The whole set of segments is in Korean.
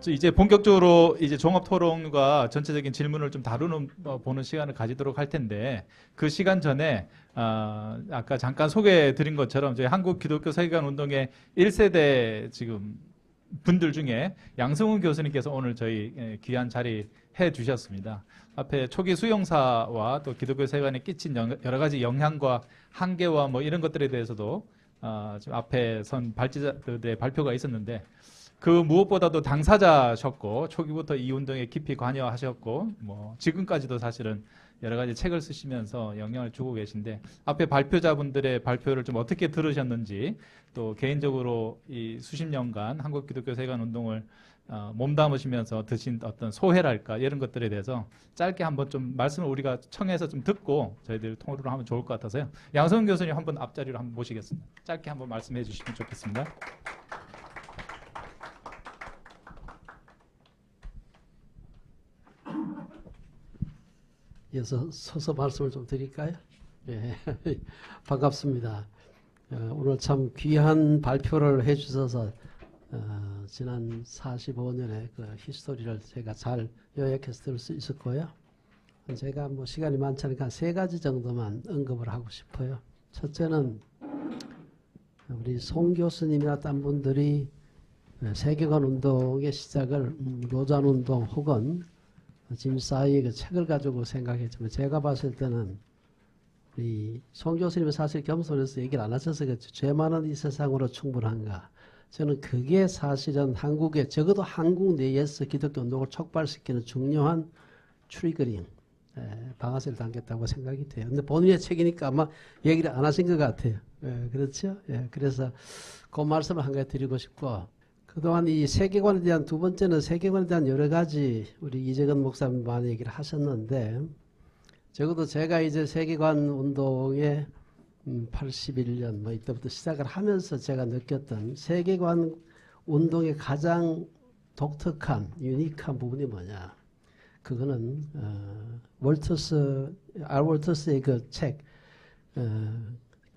이제 본격적으로 이제 종합 토론과 전체적인 질문을 좀 다루는 보는 시간을 가지도록 할 텐데 그 시간 전에 아까 잠깐 소개해 드린 것처럼 저희 한국 기독교 세계관 운동의 1세대 지금 분들 중에 양승훈 교수님께서 오늘 저희 귀한 자리 해 주셨습니다. 앞에 초기 수용사와 또 기독교 세계관에 끼친 여러 가지 영향과 한계와 뭐 이런 것들에 대해서도 지금 앞에 선 발제자들의 발표가 있었는데 그 무엇보다도 당사자셨고 초기부터 이 운동에 깊이 관여하셨고 뭐 지금까지도 사실은 여러 가지 책을 쓰시면서 영향을 주고 계신데 앞에 발표자분들의 발표를 좀 어떻게 들으셨는지 또 개인적으로 이 수십 년간 한국 기독교 세계관 운동을 몸담으시면서 드신 어떤 소회랄까 이런 것들에 대해서 짧게 한번 좀 말씀을 우리가 청해서 좀 듣고 저희들 통으로 하면 좋을 것 같아서요. 양성훈 교수님 한번 앞자리로 한번 모시겠습니다. 짧게 한번 말씀해 주시면 좋겠습니다. 이어서 서서 말씀을 좀 드릴까요? 예, 반갑습니다. 오늘 참 귀한 발표를 해주셔서 지난 45년의 그 히스토리를 제가 잘 요약해서 들을 수 있을 거예요. 제가 뭐 시간이 많지 않으니까 한 3가지 정도만 언급을 하고 싶어요. 첫째는 우리 송 교수님이나 딴 분들이 세계관 운동의 시작을 로잔 운동 혹은 짐 사이의 그 책을 가지고 생각했지만 제가 봤을 때는 우리 송 교수님은 사실 겸손해서 얘기를 안 하셔서 그렇죠. 죄만은 이 세상으로 충분한가. 저는 그게 사실은 한국에 적어도 한국 내에서 기독교 운동을 촉발시키는 중요한 트리거링 방아쇠를 당겼다고 생각이 돼요. 근데 본인의 책이니까 아마 얘기를 안 하신 것 같아요. 그렇죠? 그래서 그 말씀을 한 가지 드리고 싶고 그동안 이 세계관에 대한 두 번째는 세계관에 대한 여러 가지 우리 이재근 목사님 많이 얘기를 하셨는데 적어도 제가 이제 세계관 운동에 81년 뭐 이때부터 시작을 하면서 제가 느꼈던 세계관 운동의 가장 독특한 유니크한 부분이 뭐냐 그거는 월터스의 그 책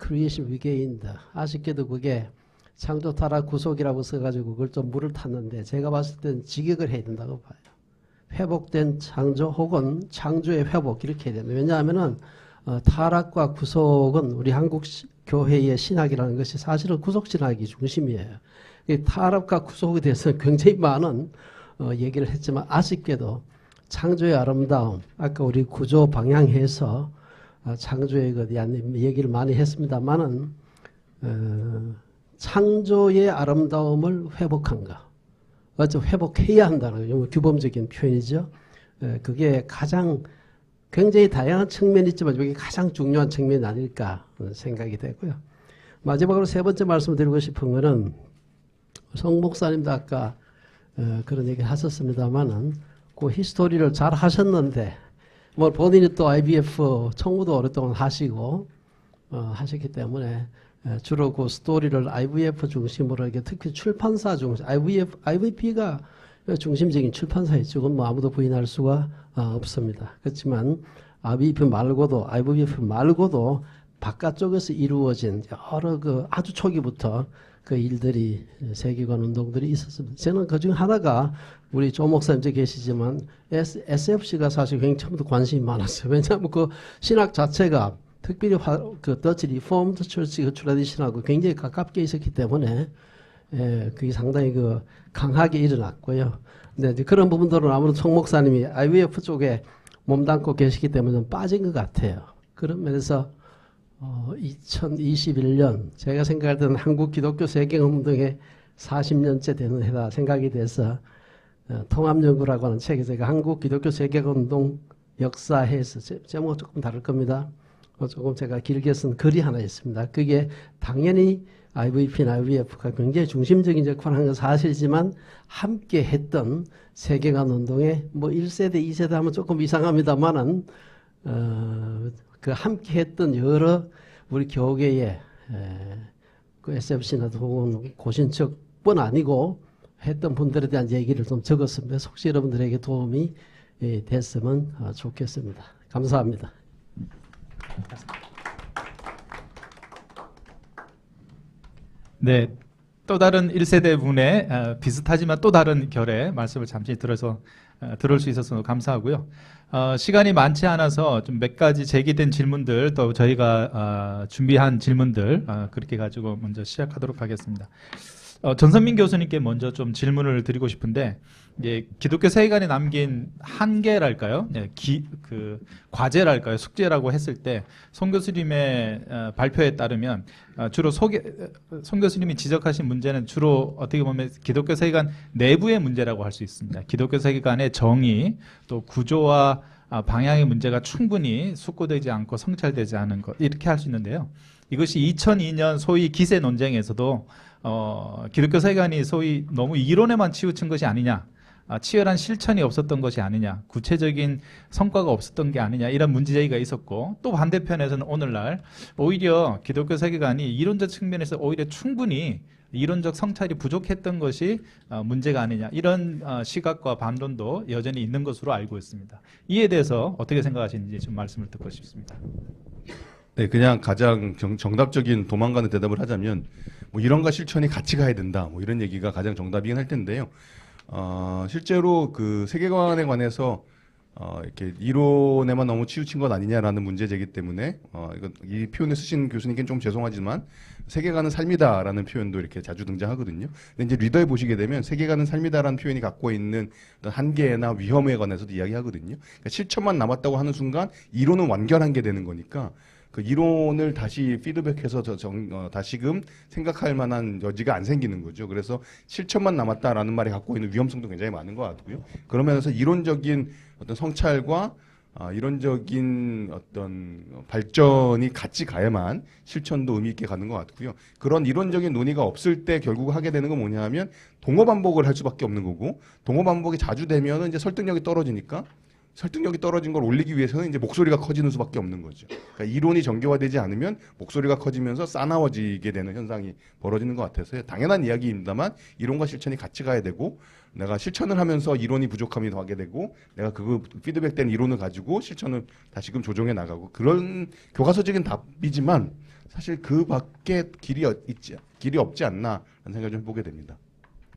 Creation Regained 아쉽게도 그게 창조 타락 구속이라고 써가지고 그걸 좀 물을 탔는데 제가 봤을 때는 직역을 해야 된다고 봐요. 회복된 창조 혹은 창조의 회복 이렇게 해야 됩니다. 왜냐하면은 타락과 구속은 우리 한국 교회의 신학이라는 것이 사실은 구속신학이 중심이에요. 이 타락과 구속에 대해서 굉장히 많은 얘기를 했지만 아쉽게도 창조의 아름다움 아까 우리 구조 방향해서 창조에 대한 얘기를 많이 했습니다만은 창조의 아름다움을 회복한가 어쩌면 회복해야 한다는 거죠. 규범적인 표현이죠. 그게 가장 굉장히 다양한 측면이 있지만 이게 가장 중요한 측면이 아닐까 생각이 되고요. 마지막으로 세 번째 말씀드리고 싶은 거는 송 목사님도 아까 그런 얘기 하셨습니다만은 그 히스토리를 잘 하셨는데 뭐 본인이 또 IBF 총무도 오랫동안 하시고 하셨기 때문에 주로 그 스토리를 IVF 중심으로 이렇게 특히 출판사 중심 IVP가 중심적인 출판사였죠. 그건 뭐 아무도 부인할 수가 없습니다. 그렇지만 IVF 말고도 바깥쪽에서 이루어진 여러 그 아주 초기부터 그 일들이 세계관 운동들이 있었습니다. 저는 그중 하나가 우리 조 목사님도 계시지만 SFC가 사실 굉장히 처음부터 관심이 많았어요. 왜냐하면 그 신학 자체가 특별히 그 더치 리폼드 처치 그 트래디션하고 굉장히 가깝게 있었기 때문에 그게 상당히 그 강하게 일어났고요. 근데 이제 그런 부분들은 아무래도 송 목사님이 IVF 쪽에 몸담고 계시기 때문에 좀 빠진 것 같아요. 그런 면에서 2021년 제가 생각할 때는 한국 기독교 세계관 운동에 40년째 되는 해다 생각이 돼서 통합연구라고 하는 책에 제가 한국 기독교 세계관 운동 역사해서 제목은 조금 다를 겁니다. 조금 제가 길게 쓴 글이 하나 있습니다. 그게 당연히 IVP나 IVF가 굉장히 중심적인 역할을 하는 건 사실이지만 함께 했던 세계관 운동의 뭐 1세대, 2세대 하면 조금 이상합니다만은 그 함께 했던 여러 우리 교계의 그 SFC나 혹은 고신척뿐 아니고 했던 분들에 대한 얘기를 좀 적었습니다. 혹시 여러분들에게 도움이 됐으면 좋겠습니다. 감사합니다. 네, 또 다른 1세대 분의 비슷하지만 또 다른 결의 말씀을 잠시 들을 수 있어서 감사하고요. 시간이 많지 않아서 좀 몇 가지 제기된 질문들 또 저희가 준비한 질문들 그렇게 가지고 먼저 시작하도록 하겠습니다. 전선민 교수님께 먼저 좀 질문을 드리고 싶은데, 이제 기독교 세계관에 남긴 한계랄까요? 그 과제랄까요? 숙제라고 했을 때, 송 교수님의 발표에 따르면 주로 송 교수님이 지적하신 문제는 주로 어떻게 보면 기독교 세계관 내부의 문제라고 할 수 있습니다. 기독교 세계관의 정의, 또 구조와 방향의 문제가 충분히 숙고되지 않고 성찰되지 않은 것, 이렇게 할 수 있는데요. 이것이 2002년 소위 기세 논쟁에서도 기독교 세계관이 소위 너무 이론에만 치우친 것이 아니냐, 치열한 실천이 없었던 것이 아니냐, 구체적인 성과가 없었던 게 아니냐, 이런 문제제기가 있었고, 또 반대편에서는 오늘날 오히려 기독교 세계관이 이론적 측면에서 오히려 충분히 이론적 성찰이 부족했던 것이 문제가 아니냐, 이런 시각과 반론도 여전히 있는 것으로 알고 있습니다. 이에 대해서 어떻게 생각하시는지 좀 말씀을 듣고 싶습니다. 네, 그냥 가장 정답적인 도망가는 대답을 하자면, 뭐 이론과 실천이 같이 가야 된다, 뭐 이런 얘기가 가장 정답이긴 할 텐데요. 실제로 그 세계관에 관해서 이렇게 이론에만 너무 치우친 것 아니냐라는 문제 제기 때문에 이 표현을 쓰신 교수님께는 좀 죄송하지만 세계관은 삶이다라는 표현도 이렇게 자주 등장하거든요. 근데 이제 리더에 보시게 되면 세계관은 삶이다라는 표현이 갖고 있는 어떤 한계나 위험에 관해서도 이야기하거든요. 그러니까 실천만 남았다고 하는 순간 이론은 완결한 게 되는 거니까 그 이론을 다시 피드백해서 다시금 생각할 만한 여지가 안 생기는 거죠. 그래서 실천만 남았다라는 말이 갖고 있는 위험성도 굉장히 많은 것 같고요. 그런 면에서 이론적인 어떤 성찰과 이론적인 어떤 발전이 같이 가야만 실천도 의미 있게 가는 것 같고요. 그런 이론적인 논의가 없을 때 결국 하게 되는 건 뭐냐 하면 동어 반복을 할 수밖에 없는 거고, 동어 반복이 자주 되면은 이제 설득력이 떨어지니까 설득력이 떨어진 걸 올리기 위해서는 이제 목소리가 커지는 수밖에 없는 거죠. 그러니까 이론이 정교화되지 않으면 목소리가 커지면서 싸나워지게 되는 현상이 벌어지는 것 같아서요. 당연한 이야기입니다만 이론과 실천이 같이 가야 되고, 내가 실천을 하면서 이론이 부족함이 더하게 되고, 내가 그 피드백된 이론을 가지고 실천을 다시금 조정해 나가고, 그런 교과서적인 답이지만 사실 그 밖에 길이 없지 않나라는 생각을 좀 해보게 됩니다.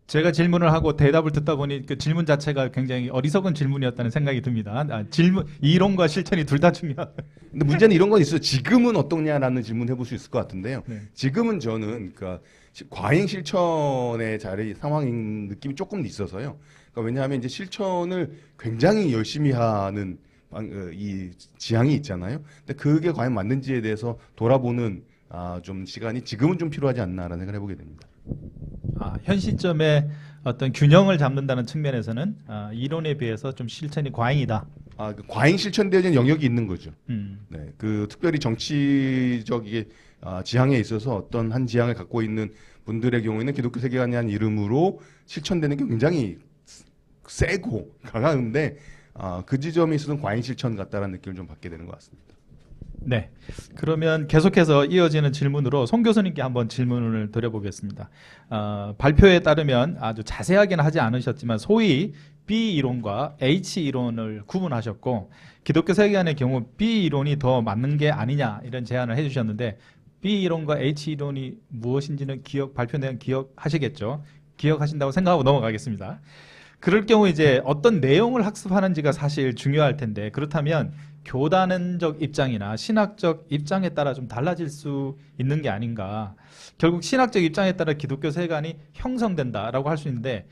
제가 질문을 하고 대답을 듣다 보니 그 질문 자체가 굉장히 어리석은 질문이었다는 생각이 듭니다. 이론과 실천이 둘 다 중요하다. 근데 문제는 이런 건 있어요. 지금은 어떠냐라는 질문 해볼 수 있을 것 같은데요. 네. 지금은 저는 그러니까 과잉 실천의 상황인 느낌이 조금 있어서요. 그러니까 왜냐하면 이제 실천을 굉장히 열심히 하는 이 지향이 있잖아요. 근데 그게 과연 맞는지에 대해서 돌아보는 좀 시간이 지금은 좀 필요하지 않나라는 생각을 해보게 됩니다. 현 시점에 어떤 균형을 잡는다는 측면에서는 이론에 비해서 좀 실천이 과잉이다. 그 과잉 실천되어진 영역이 있는 거죠. 네. 그 특별히 정치적인 지향에 있어서 어떤 한 지향을 갖고 있는 분들의 경우에는 기독교 세계관이라는 이름으로 실천되는 게 굉장히 세고 강한데 그 지점에 있어서는 과잉 실천 같다라는 느낌을 좀 받게 되는 것 같습니다. 네. 그러면 계속해서 이어지는 질문으로 송 교수님께 한번 질문을 드려보겠습니다. 발표에 따르면 아주 자세하게는 하지 않으셨지만 소위 B 이론과 H 이론을 구분하셨고, 기독교 세계관의 경우 B 이론이 더 맞는 게 아니냐 이런 제안을 해주셨는데, B 이론과 H 이론이 무엇인지는 발표 내용 기억하시겠죠? 기억하신다고 생각하고 넘어가겠습니다. 그럴 경우 이제 어떤 내용을 학습하는지가 사실 중요할 텐데, 그렇다면 교단적 입장이나 신학적 입장에 따라 좀 달라질 수 있는 게 아닌가. 결국 신학적 입장에 따라 기독교 세계관이 형성된다라고 할 수 있는데,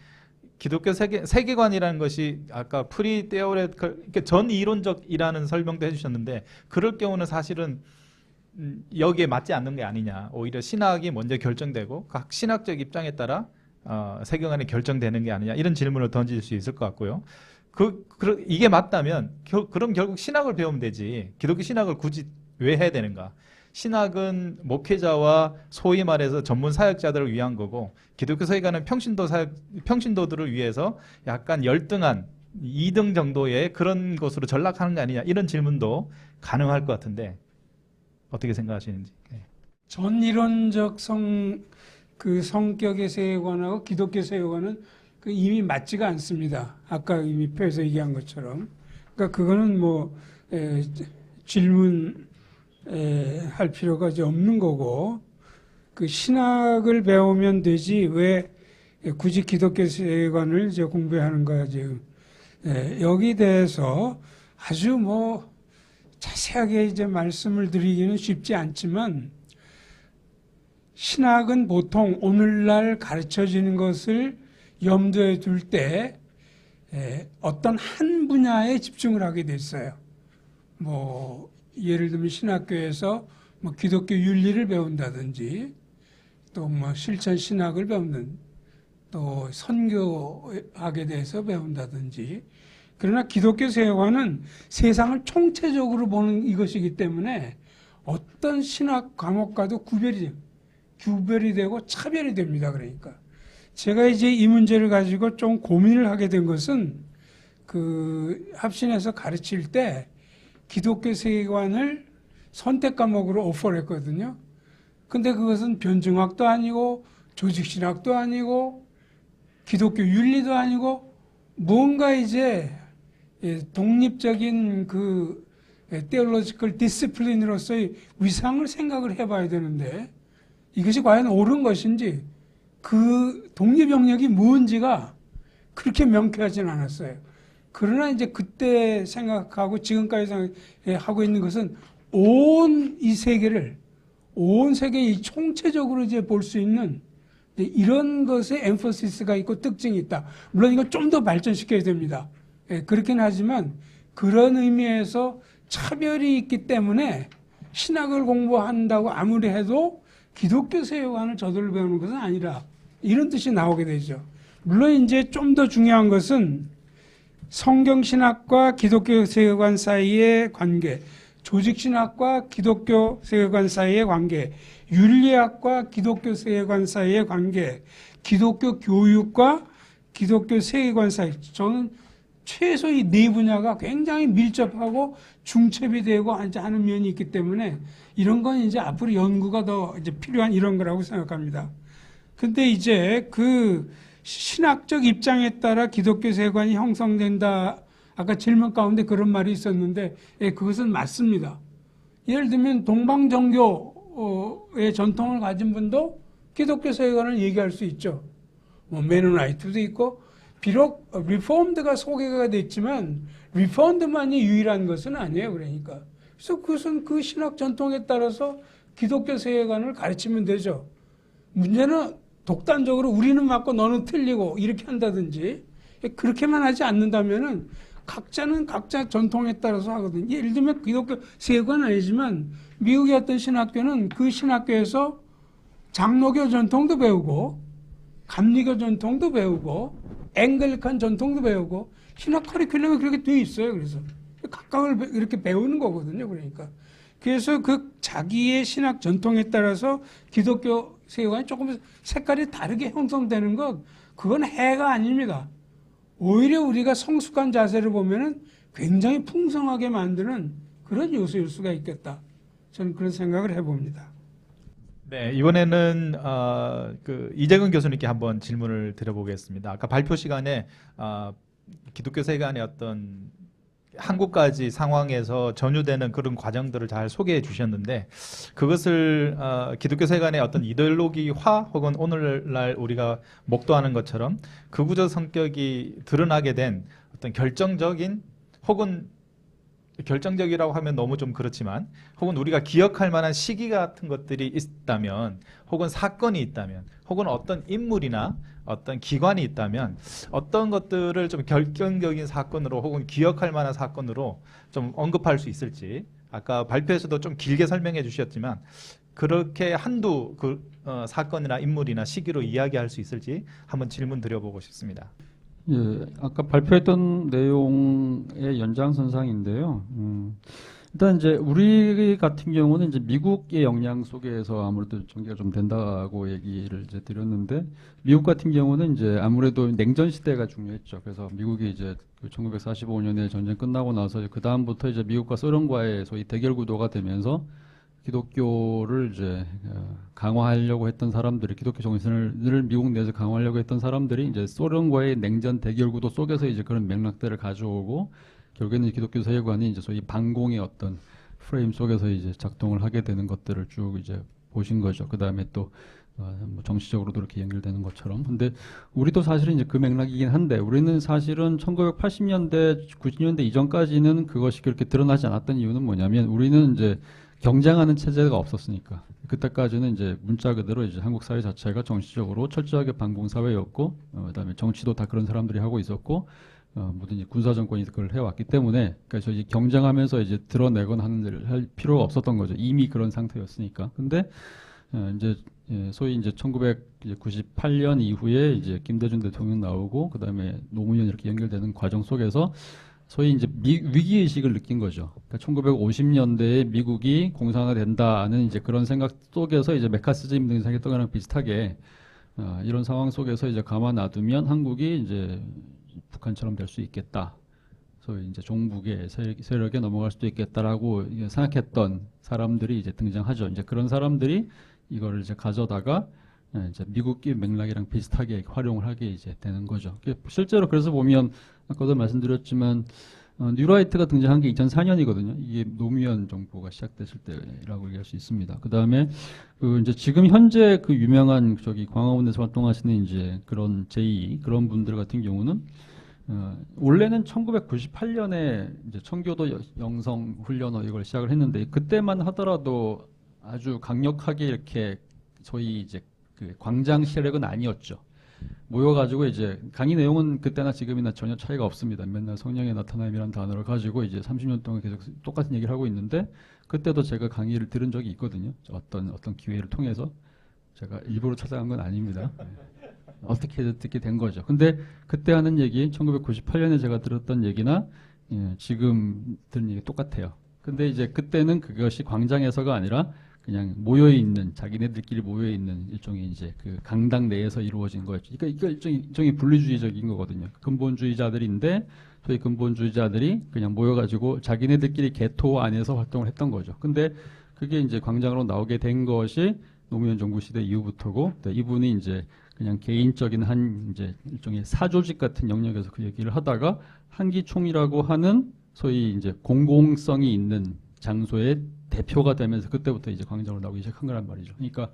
기독교 세계관이라는 것이 아까 프리테오레티컬, 전 이론적이라는 설명도 해주셨는데, 그럴 경우는 사실은 여기에 맞지 않는 게 아니냐. 오히려 신학이 먼저 결정되고 각 신학적 입장에 따라 세계관이 결정되는 게 아니냐, 이런 질문을 던질 수 있을 것 같고요. 이게 맞다면 그럼 결국 신학을 배우면 되지, 기독교 신학을 굳이 왜 해야 되는가? 신학은 목회자와 소위 말해서 전문 사역자들을 위한 거고, 기독교 세계관은 평신도들을 위해서 약간 열등한 2등 정도의 그런 것으로 전락하는 게 아니냐, 이런 질문도 가능할 것 같은데 어떻게 생각하시는지. 네. 전이론적 성격의 세계관하고 기독교 세계관은 이미 맞지가 않습니다. 아까 이미 표에서 얘기한 것처럼. 그러니까 그거는 질문할 필요가 이제 없는 거고, 그 신학을 배우면 되지 왜 굳이 기독교 세계관을 이제 공부해야 하는가 지금 여기 대해서 아주 뭐 자세하게 이제 말씀을 드리기는 쉽지 않지만 신학은 보통 오늘날 가르쳐지는 것을 염두에 둘 때 어떤 한 분야에 집중을 하게 됐어요. 뭐 예를 들면 신학교에서 뭐 기독교 윤리를 배운다든지 또 뭐 실천 신학을 배운다든지 또 선교학에 대해서 배운다든지 그러나 기독교 세계관은 세상을 총체적으로 보는 이것이기 때문에 어떤 신학 과목과도 구별이 되고 차별이 됩니다. 그러니까 제가 이제 이 문제를 가지고 좀 고민을 하게 된 것은 그 합신에서 가르칠 때 기독교 세계관을 선택 과목으로 오퍼를 했거든요. 근데 그것은 변증학도 아니고 조직신학도 아니고 기독교 윤리도 아니고 뭔가 이제 독립적인 그 theological discipline으로서의 위상을 생각을 해봐야 되는데 이것이 과연 옳은 것인지 그 독립 영역이 뭔지가 그렇게 명쾌하진 않았어요. 그러나 이제 그때 생각하고 지금까지 생각하고 있는 것은 온 이 세계를 온 세계의 총체적으로 이제 볼 수 있는 이런 것에 엠퍼시스가 있고 특징이 있다. 물론 이건 좀 더 발전시켜야 됩니다. 그렇긴 하지만 그런 의미에서 차별이 있기 때문에 신학을 공부한다고 아무리 해도 기독교 세계관을 저절로 배우는 것은 아니라 이런 뜻이 나오게 되죠. 물론 이제 좀 더 중요한 것은 성경신학과 기독교 세계관 사이의 관계, 조직신학과 기독교 세계관 사이의 관계, 윤리학과 기독교 세계관 사이의 관계, 기독교 교육과 기독교 세계관 사이. 저는 최소 이 네 분야가 굉장히 밀접하고 중첩이 되고 하는 면이 있기 때문에 이런 건 이제 앞으로 연구가 더 이제 필요한 이런 거라고 생각합니다. 근데 이제 그 신학적 입장에 따라 기독교 세계관이 형성된다. 아까 질문 가운데 그런 말이 있었는데 그것은 맞습니다. 예를 들면 동방정교의 전통을 가진 분도 기독교 세계관을 얘기할 수 있죠. 뭐 메노나이트도 있고 비록 리포먼드가 소개가 됐지만 리포먼드만이 유일한 것은 아니에요. 그러니까 그래서 그것은 그 신학 전통에 따라서 기독교 세계관을 가르치면 되죠. 문제는 독단적으로 우리는 맞고 너는 틀리고 이렇게 한다든지 그렇게만 하지 않는다면은 각자는 각자 전통에 따라서 하거든요. 예를 들면 기독교 세계관은 아니지만 미국의 어떤 신학교는 그 신학교에서 장로교 전통도 배우고 감리교 전통도 배우고 앵글리칸 전통도 배우고 신학 커리큘럼이 그렇게 돼 있어요. 그래서 각각을 이렇게 배우는 거거든요. 그러니까 그래서 그 자기의 신학 전통에 따라서 기독교 세계관이 조금 색깔이 다르게 형성되는 것 그건 해가 아닙니다. 오히려 우리가 성숙한 자세를 보면은 굉장히 풍성하게 만드는 그런 요소일 수가 있겠다. 저는 그런 생각을 해봅니다. 네, 이번에는 그 이재근 교수님께 한번 질문을 드려보겠습니다. 아까 발표 시간에 기독교 세계관의 어떤 한국까지 상황에서 전유되는 그런 과정들을 잘 소개해 주셨는데 그것을 기독교 세계관의 어떤 이데올로기화 혹은 오늘날 우리가 목도하는 것처럼 극우적 성격이 드러나게 된 어떤 결정적인 혹은 결정적이라고 하면 너무 좀 그렇지만 혹은 우리가 기억할 만한 시기 같은 것들이 있다면 혹은 사건이 있다면 혹은 어떤 인물이나 어떤 기관이 있다면 어떤 것들을 좀 결정적인 사건으로 혹은 기억할 만한 사건으로 좀 언급할 수 있을지 아까 발표에서도 좀 길게 설명해 주셨지만 그렇게 한두 사건이나 인물이나 시기로 이야기할 수 있을지 한번 질문 드려보고 싶습니다. 예, 아까 발표했던 내용의 연장선상인데요. 일단 이제 우리 같은 경우는 이제 미국의 영향 속에서 아무래도 전개가 좀 된다고 얘기를 이제 드렸는데 미국 같은 경우는 이제 아무래도 냉전 시대가 중요했죠. 그래서 미국이 이제 1945년에 전쟁 끝나고 나서 그 다음부터 이제 미국과 소련과의 소위 대결 구도가 되면서 기독교를 이제 강화하려고 했던 사람들이 기독교 정신을 미국 내에서 강화하려고 했던 사람들이 이제 소련과의 냉전 대결 구도 속에서 이제 그런 맥락들을 가져오고 결국에는 기독교 세계관이 이제 소위 반공의 어떤 프레임 속에서 이제 작동을 하게 되는 것들을 쭉 이제 보신 거죠. 그 다음에 또 뭐 정치적으로도 이렇게 연결되는 것처럼. 근데 우리도 사실은 이제 그 맥락이긴 한데 우리는 사실은 1980년대, 90년대 이전까지는 그것이 그렇게 드러나지 않았던 이유는 뭐냐면 우리는 이제 경쟁하는 체제가 없었으니까. 그때까지는 이제 문자 그대로 이제 한국 사회 자체가 정치적으로 철저하게 반공 사회였고, 그다음에 정치도 다 그런 사람들이 하고 있었고, 모든 이제 군사 정권이 그걸 해왔기 때문에, 그래서 이제 경쟁하면서 이제 드러내거나 하는 일을 할 필요가 없었던 거죠. 이미 그런 상태였으니까. 근데 이제 소위 이제 1998년 이후에 이제 김대중 대통령 나오고, 그다음에 노무현 이렇게 연결되는 과정 속에서 소위 이제 위기의식을 느낀 거죠. 그러니까 1950년대에 미국이 공산화된다는 이제 그런 생각 속에서 이제 메카시즘 등이 생겼던 거랑 비슷하게 이런 상황 속에서 이제 가만 놔두면 한국이 이제 북한처럼 될 수 있겠다. 소위 이제 종북의 세력에 넘어갈 수도 있겠다라고 생각했던 사람들이 이제 등장하죠. 이제 그런 사람들이 이거를 이제 가져다가 이제 미국의 맥락이랑 비슷하게 활용을 하게 이제 되는 거죠. 실제로 그래서 보면 아까도 말씀드렸지만 뉴라이트가 등장한 게 2004년이거든요. 이게 노무현 정부가 시작됐을 때라고 얘기할 수 있습니다. 그 다음에 그 이제 지금 현재 그 유명한 저기 광화문에서 활동하시는 이제 그런 제2 그런 분들 같은 경우는 원래는 1998년에 이제 청교도 영성 훈련어 이걸 시작을 했는데 그때만 하더라도 아주 강력하게 이렇게 소위 이제 그 광장 세력은 아니었죠. 모여가지고 이제 강의 내용은 그때나 지금이나 전혀 차이가 없습니다. 맨날 성령의 나타남이라는 단어를 가지고 이제 30년 동안 계속 똑같은 얘기를 하고 있는데 그때도 제가 강의를 들은 적이 있거든요. 어떤 기회를 통해서 제가 일부러 찾아간 건 아닙니다. 어떻게 듣게 된 거죠. 근데 그때 하는 얘기 1998년에 제가 들었던 얘기나 지금 들은 얘기 똑같아요. 근데 이제 그때는 그것이 광장에서가 아니라 그냥 모여있는 자기네들끼리 모여있는 일종의 이제 그 강당 내에서 이루어진 거였죠. 그러니까 이거 일종의 분리주의적인 거거든요. 근본주의자들인데 저희 근본주의자들이 그냥 모여가지고 자기네들끼리 개토 안에서 활동을 했던 거죠. 근데 그게 이제 광장으로 나오게 된 것이 노무현 정부 시대 이후부터고 이분이 이제 그냥 개인적인 한 이제 일종의 사조직 같은 영역에서 그 얘기를 하다가 한기총이라고 하는 소위 이제 공공성이 있는 장소의 대표가 되면서 그때부터 이제 광장으로 나오기 시작한 거란 말이죠. 그러니까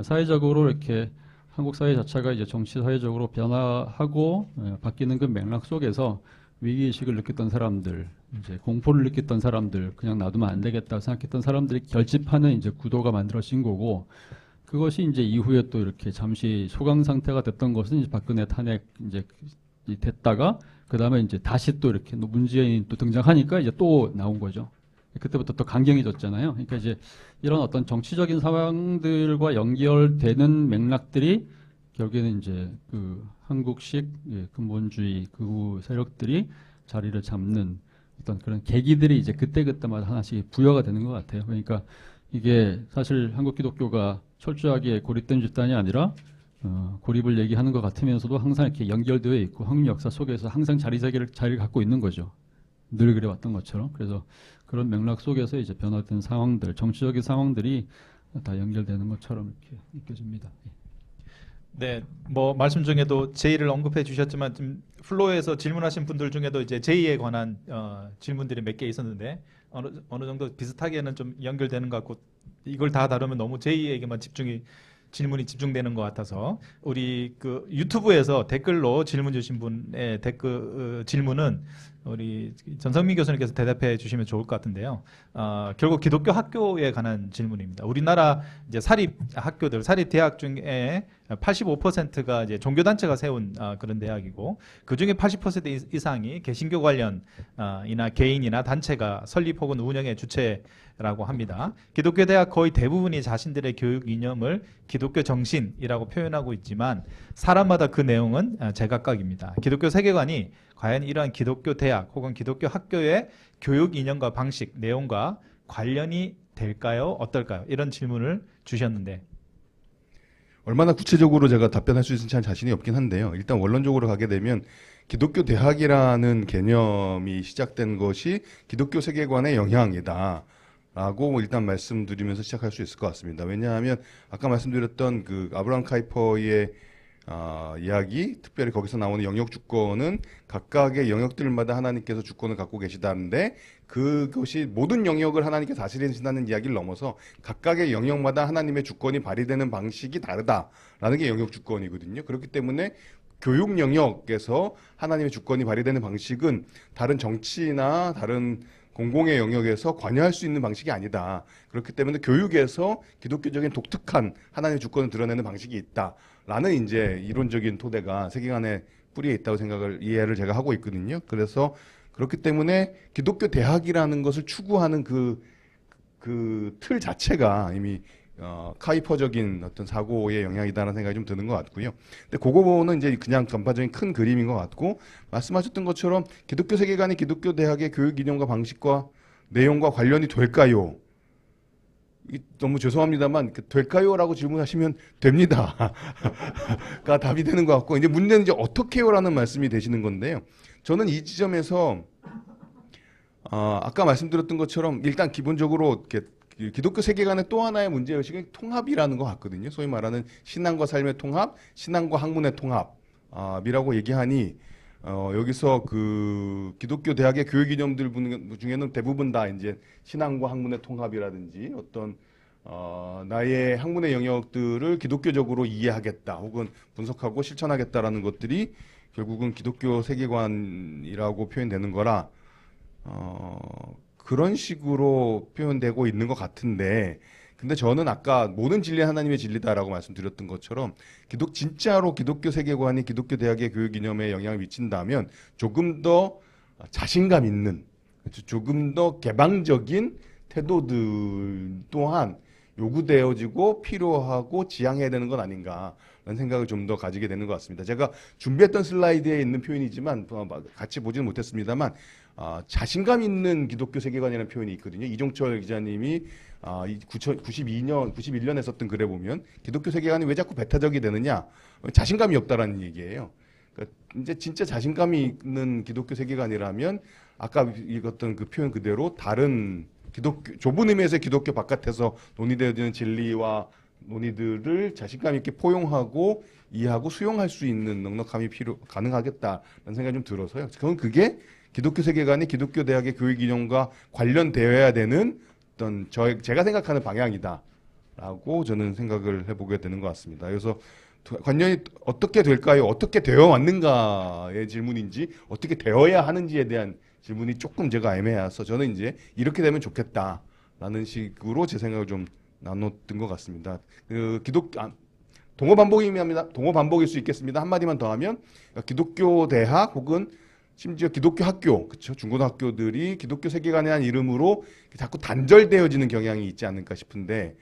사회적으로 이렇게 한국 사회 자체가 이제 정치 사회적으로 변화하고 바뀌는 그 맥락 속에서 위기의식을 느꼈던 사람들, 이제 공포를 느꼈던 사람들, 그냥 놔두면 안 되겠다 생각했던 사람들이 결집하는 이제 구도가 만들어진 거고 그것이 이제 이후에 또 이렇게 잠시 소강 상태가 됐던 것은 이제 박근혜 탄핵 이제 됐다가 그 다음에 이제 다시 또 이렇게 문재인이 또 등장하니까 이제 또 나온 거죠. 그때부터 또 강경해졌잖아요. 그러니까 이제 이런 어떤 정치적인 상황들과 연결되는 맥락들이 결국에는 이제 그 한국식 근본주의 극우 세력들이 자리를 잡는 어떤 그런 계기들이 이제 그때그때마다 하나씩 부여가 되는 것 같아요. 그러니까 이게 사실 한국 기독교가 철저하게 고립된 집단이 아니라 고립을 얘기하는 것 같으면서도 항상 이렇게 연결되어 있고 한국 역사 속에서 항상 자리를 갖고 있는 거죠. 늘 그래왔던 것처럼. 그래서 그런 맥락 속에서 이제 변화된 상황들, 정치적인 상황들이 다 연결되는 것처럼 이렇게 느껴집니다. 네, 뭐 말씀 중에도 제의를 언급해 주셨지만 좀 플로어에서 질문하신 분들 중에도 이제 제의에 관한 질문들이 몇 개 있었는데 어느 정도 비슷하게는 좀 연결되는 것 같고 이걸 다 다루면 너무 제의에게만 질문이 집중되는 것 같아서 우리 그 유튜브에서 댓글로 질문 주신 분의 질문은 우리 전성민 교수님께서 대답해 주시면 좋을 것 같은데요. 결국 기독교 학교에 관한 질문입니다. 우리나라 이제 사립 학교들, 사립 대학 중에 85%가 이제 종교단체가 세운 그런 대학이고 그 중에 80% 이상이 개신교 관련 이나 개인이나 단체가 설립 혹은 운영의 주체라고 합니다. 기독교 대학 거의 대부분이 자신들의 교육 이념을 기독교 정신이라고 표현하고 있지만 사람마다 그 내용은 제각각입니다. 기독교 세계관이 과연 이러한 기독교 대학 혹은 기독교 학교의 교육 이념과 방식, 내용과 관련이 될까요? 어떨까요? 이런 질문을 주셨는데 얼마나 구체적으로 제가 답변할 수 있을지 자신이 없긴 한데요. 일단 원론적으로 가게 되면 기독교 대학이라는 개념이 시작된 것이 기독교 세계관의 영향이다. 라고 일단 말씀드리면서 시작할 수 있을 것 같습니다. 왜냐하면 아까 말씀드렸던 그 아브라함 카이퍼의 이야기, 특별히 거기서 나오는 영역 주권은 각각의 영역들마다 하나님께서 주권을 갖고 계시다는데 그것이 모든 영역을 하나님께서 다스리신다는 이야기를 넘어서 각각의 영역마다 하나님의 주권이 발휘되는 방식이 다르다라는 게 영역 주권이거든요. 그렇기 때문에 교육 영역에서 하나님의 주권이 발휘되는 방식은 다른 정치나 다른 공공의 영역에서 관여할 수 있는 방식이 아니다. 그렇기 때문에 교육에서 기독교적인 독특한 하나님의 주권을 드러내는 방식이 있다라는 이제 이론적인 토대가 세계관의 뿌리에 있다고 이해를 제가 하고 있거든요. 그래서 그렇기 때문에 기독교 대학이라는 것을 추구하는 그 틀 자체가 이미 카이퍼적인 어떤 사고의 영향이다라는 생각이 좀 드는 것 같고요. 근데 그거는 이제 그냥 전반적인 큰 그림인 것 같고, 말씀하셨던 것처럼 기독교 세계관이 기독교 대학의 교육 이념과 방식과 내용과 관련이 될까요? 너무 죄송합니다만 될까요?라고 질문하시면 됩니다. 가 답이 되는 것 같고, 이제 문제는 이제 어떻게요라는 말씀이 되시는 건데요. 저는 이 지점에서 아까 말씀드렸던 것처럼 일단 기본적으로 이렇게 기독교 세계관의 또 하나의 문제의식은 통합이라는 것 같거든요. 소위 말하는 신앙과 삶의 통합, 신앙과 학문의 통합이라고 얘기하니 여기서 그 기독교 대학의 교육 이념들 중에는 대부분 다 이제 신앙과 학문의 통합이라든지 어떤 나의 학문의 영역들을 기독교적으로 이해하겠다 혹은 분석하고 실천하겠다라는 것들이 결국은 기독교 세계관이라고 표현되는 거라 그런 식으로 표현되고 있는 것 같은데, 근데 저는 아까 모든 진리는 하나님의 진리다라고 말씀드렸던 것처럼 진짜로 기독교 세계관이 기독교 대학의 교육 이념에 영향을 미친다면 조금 더 자신감 있는, 조금 더 개방적인 태도들 또한 요구되어지고 필요하고 지향해야 되는 건 아닌가라는 생각을 좀 더 가지게 되는 것 같습니다. 제가 준비했던 슬라이드에 있는 표현이지만 같이 보지는 못했습니다만 자신감 있는 기독교 세계관이라는 표현이 있거든요. 이종철 기자님이 91년에 썼던 글에 보면 기독교 세계관이 왜 자꾸 배타적이 되느냐, 자신감이 없다라는 얘기예요. 그러니까 이제 진짜 자신감이 있는 기독교 세계관이라면 아까 읽었던 그 표현 그대로 다른 기독교, 좁은 의미에서 기독교 바깥에서 논의되어지는 진리와 논의들을 자신감 있게 포용하고 이해하고 수용할 수 있는 넉넉함이 가능하겠다라는 생각이 좀 들어서요. 그게 기독교 세계관이 기독교 대학의 교육 이념과 관련되어야 되는 어떤 제가 생각하는 방향이다라고 저는 생각을 해보게 되는 것 같습니다. 그래서 관련이 어떻게 될까요? 어떻게 되어 왔는가의 질문인지 어떻게 되어야 하는지에 대한 질문이 조금 제가 애매해서 저는 이제 이렇게 되면 좋겠다라는 식으로 제 생각을 좀 나눴던 것 같습니다. 동어 반복입니다. 동어 반복일 수 있겠습니다. 한마디만 더 하면 기독교 대학 혹은 심지어 기독교 학교, 그렇죠? 중고등학교들이 기독교 세계관이라는 이름으로 자꾸 단절되어지는 경향이 있지 않을까 싶은데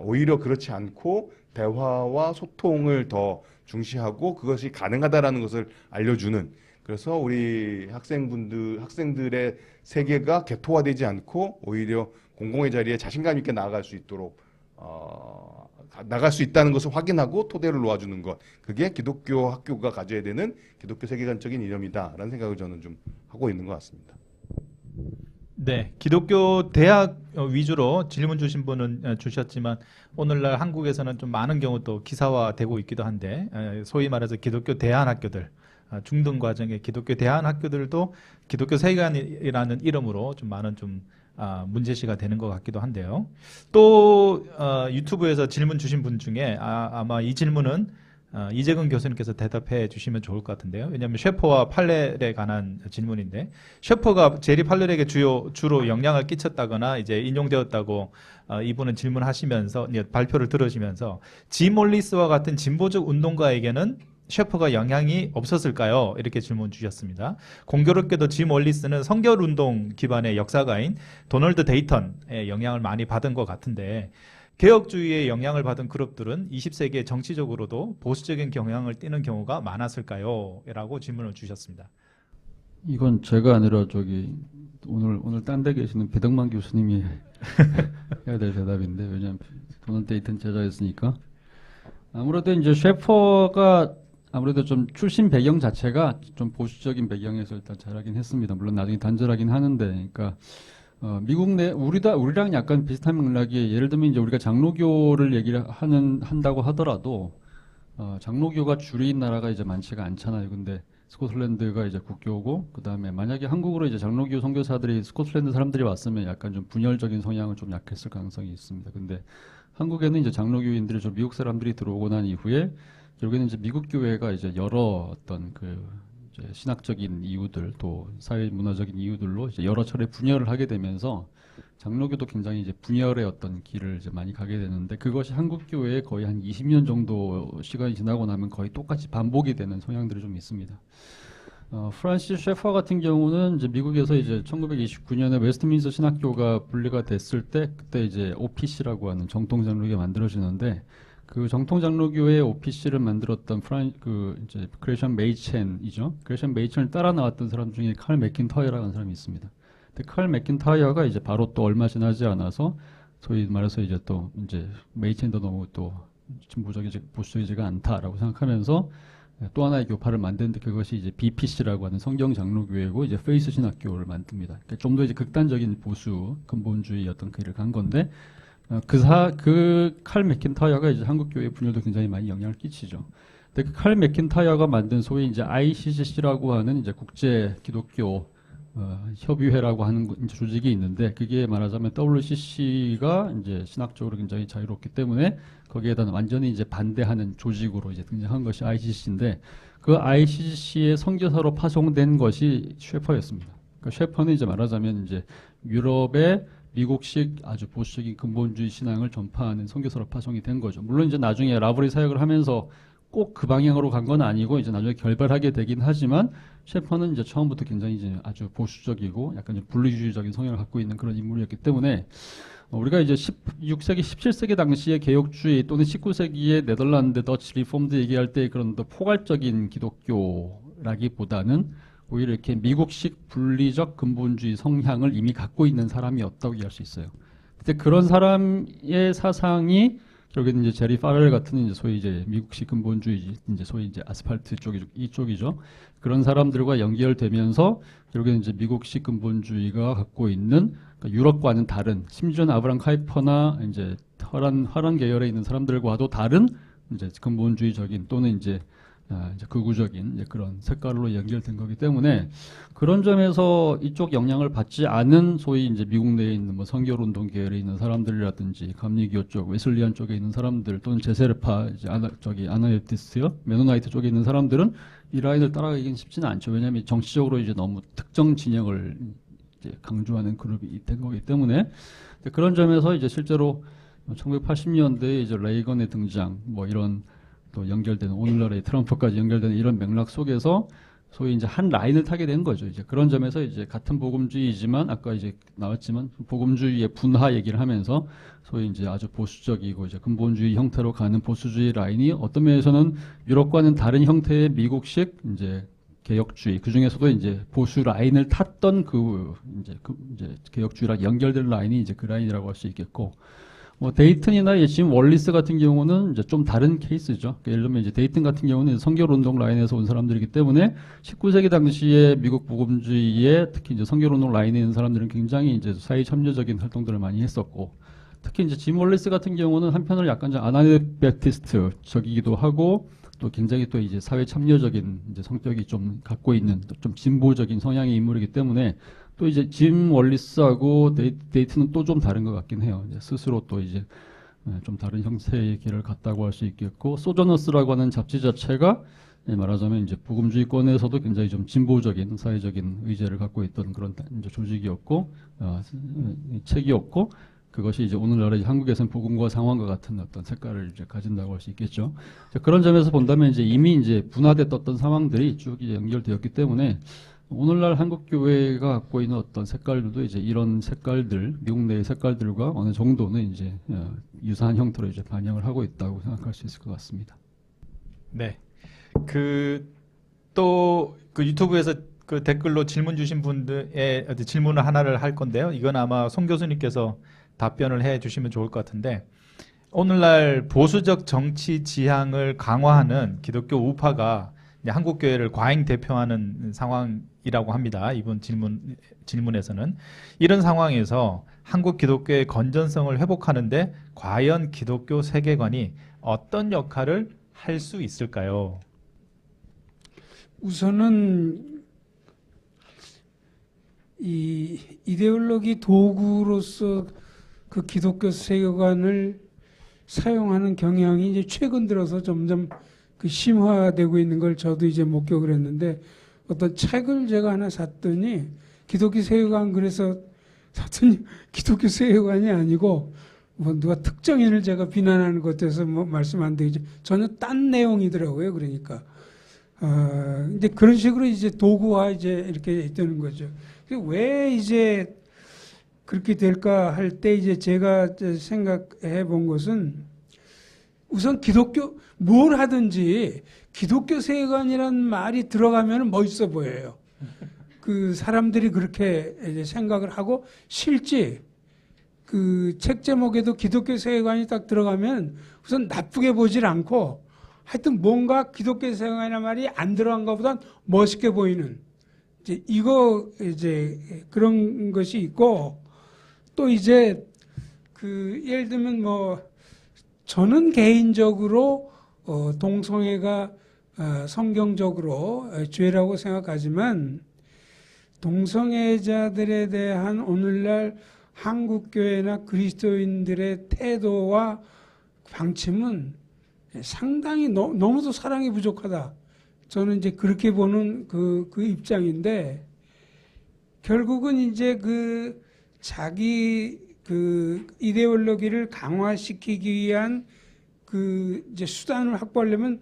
오히려 그렇지 않고 대화와 소통을 더 중시하고 그것이 가능하다라는 것을 알려주는, 그래서 우리 학생들의 세계가 개토화되지 않고 오히려 공공의 자리에 자신감 있게 나아갈 수 있도록 나갈 수 있다는 것을 확인하고 토대를 놓아주는 것, 그게 기독교 학교가 가져야 되는 기독교 세계관적인 이념이다라는 생각을 저는 좀 하고 있는 것 같습니다. 네, 기독교 대학 위주로 질문 주신 분은 주셨지만 오늘날 한국에서는 좀 많은 경우 또 기사화되고 있기도 한데 소위 말해서 기독교 대안학교들, 중등 과정의 기독교 대안학교들도 기독교 세계관이라는 이름으로 좀 많은 문제시가 되는 것 같기도 한데요. 또 유튜브에서 질문 주신 분 중에 아마 이 질문은 이재근 교수님께서 대답해 주시면 좋을 것 같은데요. 왜냐하면 셰퍼와 팔렐에 관한 질문인데, 셰퍼가 제리 팔렐에게 주로 영향을 끼쳤다거나 이제 인용되었다고 이분은 질문하시면서 발표를 들으시면서 짐 올리스와 같은 진보적 운동가에게는 셰퍼가 영향이 없었을까요? 이렇게 질문 주셨습니다. 공교롭게도 짐 올리스는 성결운동 기반의 역사가인 도널드 데이턴의 영향을 많이 받은 것 같은데, 개혁주의의 영향을 받은 그룹들은 20세기에 정치적으로도 보수적인 경향을 띠는 경우가 많았을까요? 라고 질문을 주셨습니다. 이건 제가 아니라 오늘 딴 데 계시는 배덕만 교수님이 해야 될 대답인데, 왜냐하면 도널드 데이턴 제자였으니까. 아무래도 이제 셰퍼가 아무래도 좀 출신 배경 자체가 좀 보수적인 배경에서 일단 자라긴 했습니다. 물론 나중에 단절하긴 하는데, 그러니까 미국 내 우리랑 약간 비슷한 맥락이, 예를 들면 이제 우리가 장로교를 얘기를 한다고 하더라도 장로교가 주류인 나라가 이제 많지가 않잖아요. 근데 스코틀랜드가 이제 국교고, 그 다음에 만약에 한국으로 이제 장로교 선교사들이 스코틀랜드 사람들이 왔으면 약간 좀 분열적인 성향은 좀 약했을 가능성이 있습니다. 근데 한국에는 이제 장로교인들이 좀 미국 사람들이 들어오고 난 이후에 결국에는 이제 미국 교회가 이제 여러 어떤 그 이제 신학적인 이유들 또 사회 문화적인 이유들로 이제 여러 차례 분열을 하게 되면서 장로교도 굉장히 이제 분열의 어떤 길을 이제 많이 가게 되는데, 그것이 한국 교회에 거의 한 20년 정도 시간이 지나고 나면 거의 똑같이 반복이 되는 성향들이 좀 있습니다. 프란시스 셰퍼 같은 경우는 이제 미국에서 이제 1929년에 웨스트민스터 신학교가 분리가 됐을 때, 그때 이제 OPC라고 하는 정통 장로교가 만들어지는데, 그 정통 장로교의 OPC를 만들었던 이제 그레이션 메이첸이죠. 그레이션 메이첸을 따라 나왔던 사람 중에 칼 맥킨타이어라는 사람이 있습니다. 근데 칼 맥킨타이어가 이제 바로 또 얼마 지나지 않아서 소위 말해서 이제 또 이제 메이첸도 너무 또 보수적이지가 않다라고 생각하면서 또 하나의 교파를 만드는데, 그것이 이제 BPC라고 하는 성경 장로교회고 이제 페이스 신학교를 만듭니다. 그러니까 좀 더 이제 극단적인 보수 근본주의 어떤 길을 간 건데, 그 칼 맥킨타이어가 이제 한국 교회 분열도 굉장히 많이 영향을 끼치죠. 근데 그 칼 맥킨타이어가 만든 소위 이제 ICCC라고 하는 이제 국제 기독교 협의회라고 하는 이제 조직이 있는데, 그게 말하자면 WCC가 이제 신학적으로 굉장히 자유롭기 때문에 거기에 대한 완전히 이제 반대하는 조직으로 이제 등장한 것이 ICC인데, 그 ICC의 선교사로 파송된 것이 셰퍼였습니다. 그러니까 셰퍼는 이제 말하자면 이제 유럽의 미국식 아주 보수적인 근본주의 신앙을 전파하는 선교사로 파송이 된 거죠. 물론 이제 나중에 라브리 사역을 하면서 꼭 그 방향으로 간 건 아니고 이제 나중에 결별하게 되긴 하지만, 셰퍼는 이제 처음부터 굉장히 이제 아주 보수적이고 약간 좀 분리주의적인 성향을 갖고 있는 그런 인물이었기 때문에, 우리가 이제 16세기, 17세기 당시의 개혁주의 또는 19세기의 네덜란드 더치 리폼드 얘기할 때 그런 더 포괄적인 기독교라기보다는 오히려 이렇게 미국식 분리적 근본주의 성향을 이미 갖고 있는 사람이었다고 이해할 수 있어요. 근데 그런 사람의 사상이 결국에는 이제 제리 파렐 같은 이제 소위 이제 미국식 근본주의, 이제 소위 이제 아스팔트 이쪽이죠. 그런 사람들과 연결되면서 결국에는 이제 미국식 근본주의가 갖고 있는, 그러니까 유럽과는 다른, 심지어는 아브람 카이퍼나 이제 화란 계열에 있는 사람들과도 다른 이제 근본주의적인 또는 이제 극우적인 이제 그런 색깔로 연결된 거기 때문에, 그런 점에서 이쪽 영향을 받지 않은 소위 이제 미국 내에 있는 뭐 선교운동 계열에 있는 사람들이라든지 감리교 쪽, 웨슬리안 쪽에 있는 사람들 또는 제세르파 이제 아나베프티스트요, 메노나이트 쪽에 있는 사람들은 이 라인을 따라가기는 쉽지는 않죠. 왜냐하면 정치적으로 이제 너무 특정 진영을 이제 강조하는 그룹이 된 거기 때문에, 그런 점에서 이제 실제로 1980년대에 이제 레이건의 등장, 뭐 이런 또 연결되는 오늘날의 트럼프까지 연결되는 이런 맥락 속에서 소위 이제 한 라인을 타게 된 거죠. 이제 그런 점에서 이제 같은 복음주의이지만 아까 이제 나왔지만 복음주의의 분화 얘기를 하면서 소위 이제 아주 보수적이고 이제 근본주의 형태로 가는 보수주의 라인이 어떤 면에서는 유럽과는 다른 형태의 미국식 이제 개혁주의, 그 중에서도 이제 보수 라인을 탔던 이제 개혁주의랑 연결된 라인이 이제 그 라인이라고 할 수 있겠고, 뭐 데이튼이나 짐 월리스 같은 경우는 이제 좀 다른 케이스죠. 그러니까 예를 들면 이제 데이튼 같은 경우는 선교운동 라인에서 온 사람들이기 때문에 19세기 당시에 미국 복음주의에 특히 이제 선교운동 라인에 있는 사람들은 굉장히 이제 사회 참여적인 활동들을 많이 했었고, 특히 이제 짐 월리스 같은 경우는 한편으로 약간 좀 아나베프티스트적이기도 하고 또 굉장히 또 이제 사회 참여적인 이제 성격이 좀 갖고 있는 좀 진보적인 성향의 인물이기 때문에, 또 이제 짐 월리스하고 데이트는 또 좀 다른 것 같긴 해요. 이제 스스로 또 이제 좀 다른 형태의 길을 갔다고 할 수 있겠고, 소저너스라고 하는 잡지 자체가 말하자면 이제 복음주의권에서도 굉장히 좀 진보적인 사회적인 의제를 갖고 있던 그런 이제 조직이었고, 책이었고, 그것이 이제 오늘날의 한국에서는 복음과 상황과 같은 어떤 색깔을 이제 가진다고 할 수 있겠죠. 그런 점에서 본다면 이제 이미 이제 분화됐던 상황들이 쭉 이제 연결되었기 때문에, 오늘날 한국 교회가 갖고 있는 어떤 색깔들도 이제 이런 색깔들, 미국 내의 색깔들과 어느 정도는 이제 유사한 형태로 이제 반영을 하고 있다고 생각할 수 있을 것 같습니다. 네. 또 유튜브에서 그 댓글로 질문 주신 분들의 질문을 하나를 할 건데요. 이건 아마 송 교수님께서 답변을 해 주시면 좋을 것 같은데, 오늘날 보수적 정치 지향을 강화하는 기독교 우파가 한국 교회를 과잉 대표하는 상황이라고 합니다. 이번 질문에서는 이런 상황에서 한국 기독교의 건전성을 회복하는데 과연 기독교 세계관이 어떤 역할을 할 수 있을까요? 우선은 이 이데올로기 도구로서 그 기독교 세계관을 사용하는 경향이 이제 최근 들어서 점점 그 심화되고 있는 걸 저도 이제 목격을 했는데, 어떤 책을 제가 하나 샀더니 기독교 세계관, 그래서 샀더니 기독교 세계관이 아니고 뭐 누가 특정인을 제가 비난하는 것 같아서 뭐 말씀 안 되겠지, 전혀 딴 내용이더라고요. 그러니까 이제 그런 식으로 이제 도구화 이제 이렇게 되는 거죠. 왜 이제 그렇게 될까 할 때 이제 제가 생각해 본 것은, 우선 기독교 뭘 하든지 기독교 세계관이라는 말이 들어가면 멋있어 보여요. 그 사람들이 그렇게 이제 생각을 하고, 실제 그 책 제목에도 기독교 세계관이 딱 들어가면 우선 나쁘게 보질 않고, 하여튼 뭔가 기독교 세계관이라는 말이 안 들어간 것보단 멋있게 보이는, 이제 이거 이제 그런 것이 있고, 또 이제 그 예를 들면 뭐 저는 개인적으로 동성애가 성경적으로 죄라고 생각하지만, 동성애자들에 대한 오늘날 한국교회나 그리스도인들의 태도와 방침은 상당히 너무도 사랑이 부족하다. 저는 이제 그렇게 보는 그 입장인데, 결국은 이제 그 자기 그 이데올로기를 강화시키기 위한 그 이제 수단을 확보하려면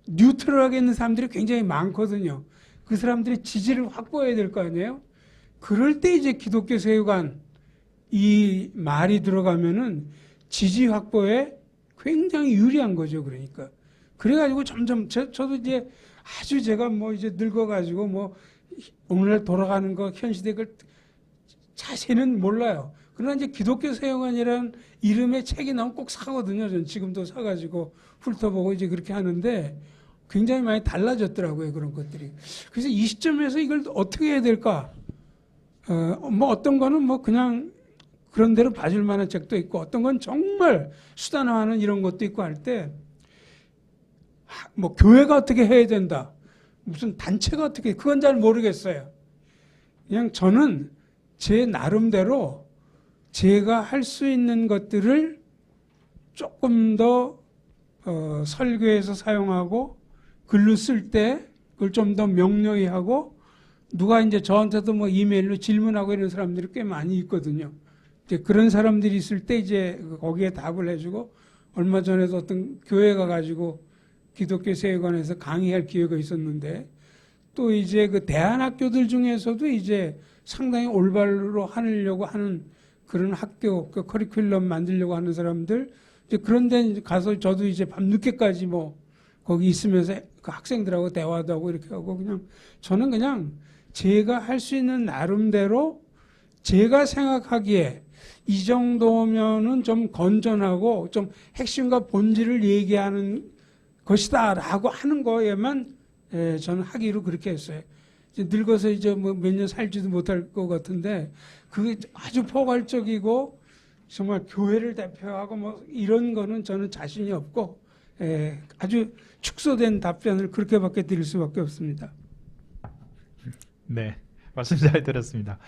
뉴트럴하게 있는 사람들이 굉장히 많거든요. 그 사람들이 지지를 확보해야 될 거 아니에요? 그럴 때 이제 기독교 세계관 이 말이 들어가면은 지지 확보에 굉장히 유리한 거죠. 그러니까. 그래가지고 점점 저도 이제 아주 제가 뭐 이제 늙어가지고 뭐 오늘날 돌아가는 거 현 시대 걸 자세는 몰라요. 그러나 이제 기독교 세계관이라는 이름의 책이 나오면 꼭 사거든요. 전 지금도 사가지고 훑어보고 이제 그렇게 하는데 굉장히 많이 달라졌더라고요. 그런 것들이. 그래서 이 시점에서 이걸 어떻게 해야 될까? 뭐 어떤 거는 뭐 그냥 그런 대로 봐줄 만한 책도 있고, 어떤 건 정말 수단화하는 이런 것도 있고 할 때, 뭐 교회가 어떻게 해야 된다, 무슨 단체가 어떻게, 그건 잘 모르겠어요. 그냥 저는 제 나름대로 제가 할 수 있는 것들을 조금 더 설교에서 사용하고, 글로 쓸 때 그걸 좀 더 명료히 하고, 누가 이제 저한테도 뭐 이메일로 질문하고 이런 사람들이 꽤 많이 있거든요. 이제 그런 사람들이 있을 때 이제 거기에 답을 해주고, 얼마 전에도 어떤 교회가 가지고 기독교 세계관에서 강의할 기회가 있었는데, 또 이제 그 대안학교들 중에서도 이제 상당히 올바로 하려고 하는 그런 학교, 그 커리큘럼 만들려고 하는 사람들, 이제 그런 데 가서 저도 이제 밤늦게까지 뭐 거기 있으면서 그 학생들하고 대화도 하고 이렇게 하고, 그냥 저는 그냥 제가 할 수 있는 나름대로 제가 생각하기에 이 정도면은 좀 건전하고 좀 핵심과 본질을 얘기하는 것이다 라고 하는 거에만 저는 하기로 그렇게 했어요. 이제 늙어서 이제 뭐 몇 년 살지도 못할 것 같은데, 그게 아주 포괄적이고 정말 교회를 대표하고 뭐 이런 거는 저는 자신이 없고, 아주 축소된 답변을 그렇게밖에 드릴 수밖에 없습니다. 네, 말씀 잘 들었습니다.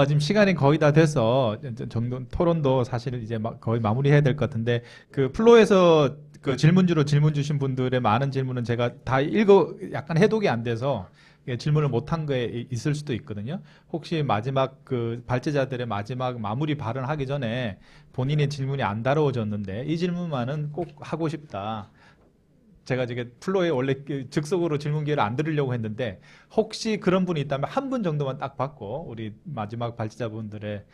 지금 시간이 거의 다 돼서 정도 토론도 사실 이제 거의 마무리해야 될 것 같은데, 그 플로에서 그 질문주로 질문 주신 분들의 많은 질문은 제가 다 약간 해독이 안 돼서 질문을 못한 거에 있을 수도 있거든요. 혹시 마지막 그 발제자들의 마지막 마무리 발언하기 전에 본인의 질문이 안 다뤄졌는데 이 질문만은 꼭 하고 싶다. 제가 지금 플로에 원래 즉석으로 질문 기회를 안 드리려고 했는데, 혹시 그런 분이 있다면 한 분 정도만 딱 받고 우리 마지막 발제자분들의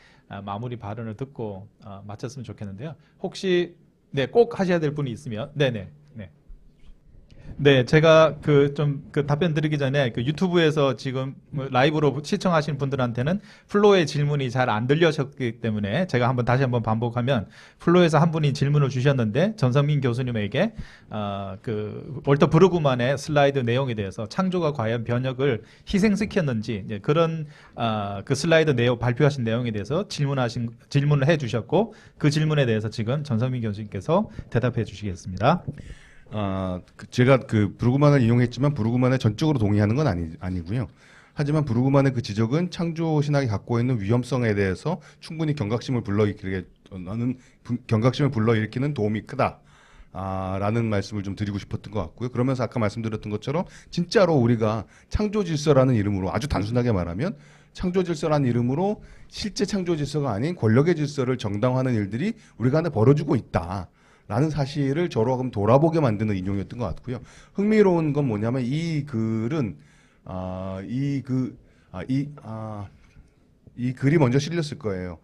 마무리 발언을 듣고 마쳤으면 좋겠는데요. 혹시 네, 꼭 하셔야 될 분이 있으면 네네. 네, 제가 그 답변 드리기 전에 그 유튜브에서 지금 라이브로 시청하시는 분들한테는 플로의 질문이 잘 안 들려셨기 때문에 제가 다시 한번 반복하면, 플로에서 한 분이 질문을 주셨는데 전성민 교수님에게 그 월터 브루그만의 슬라이드 내용에 대해서 창조가 과연 번역을 희생시켰는지, 이제 그런 그 슬라이드 내용 발표하신 내용에 대해서 질문을 해주셨고, 그 질문에 대해서 지금 전성민 교수님께서 대답해 주시겠습니다. 제가 그 브루그만을 인용했지만 브루그만에 전적으로 동의하는 건 아니고요. 하지만 브루그만의 그 지적은 창조 신학이 갖고 있는 위험성에 대해서 충분히 경각심을 불러일으키는 도움이 크다. 라는 말씀을 좀 드리고 싶었던 것 같고요. 그러면서 아까 말씀드렸던 것처럼 진짜로 우리가 창조 질서라는 이름으로 아주 단순하게 말하면 창조 질서라는 이름으로 실제 창조 질서가 아닌 권력의 질서를 정당화하는 일들이 우리가 안에 벌어지고 있다라는 사실을 저로 하여금 돌아보게 만드는 인용이었던 것 같고요. 흥미로운 건 뭐냐면 이 글은 이 글이 먼저 실렸을 거예요.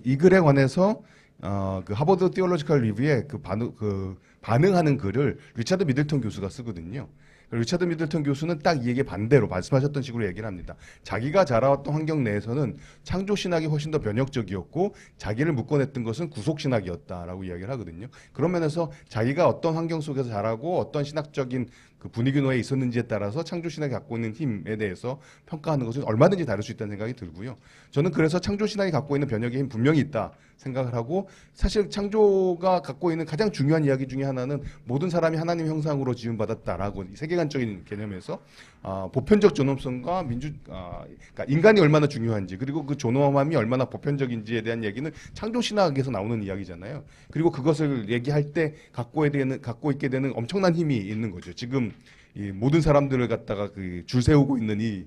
이 글에 관해서 그 하버드 티올로지컬 리뷰에 반응하는 글을 리차드 미들턴 교수가 쓰거든요. 리차드 미들턴 교수는 딱 이 얘기 반대로 말씀하셨던 식으로 얘기를 합니다. 자기가 자라왔던 환경 내에서는 창조 신학이 훨씬 더 변혁적이었고 자기를 묶어냈던 것은 구속 신학이었다라고 이야기를 하거든요. 그런 면에서 자기가 어떤 환경 속에서 자라고 어떤 신학적인 그 분위기 내에 있었는지에 따라서 창조 신학이 갖고 있는 힘에 대해서 평가하는 것은 얼마든지 다를 수 있다는 생각이 들고요. 저는 그래서 창조 신학이 갖고 있는 변혁의 힘 분명히 있다 생각을 하고, 사실 창조가 갖고 있는 가장 중요한 이야기 중에 하나는 모든 사람이 하나님 형상으로 지음받았다라고 세계관적인 개념에서 보편적 존엄성과 그러니까 인간이 얼마나 중요한지, 그리고 그 존엄함이 얼마나 보편적인지에 대한 얘기는 창조 신학에서 나오는 이야기잖아요. 그리고 그것을 얘기할 때 갖고 있게 되는 엄청난 힘이 있는 거죠. 지금 이 모든 사람들을 갖다가 그 줄 세우고 있는 이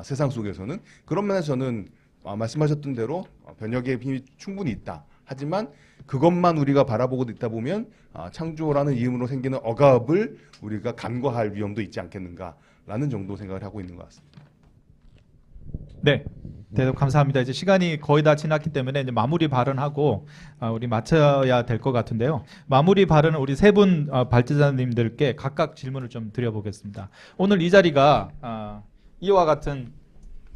세상 속에서는. 그런 면에서 저는 말씀하셨던 대로 변혁의 힘이 충분히 있다. 하지만 그것만 우리가 바라보고 있다 보면 창조라는 이름으로 생기는 억압을 우리가 간과할 위험도 있지 않겠는가라는 정도 생각을 하고 있는 것 같습니다. 네, 대답 감사합니다. 이제 시간이 거의 다 지났기 때문에 이제 마무리 발언하고 우리 마쳐야 될 것 같은데요. 마무리 발언은 우리 세 분 발제자님들께 각각 질문을 좀 드려보겠습니다. 오늘 이 자리가 이와 같은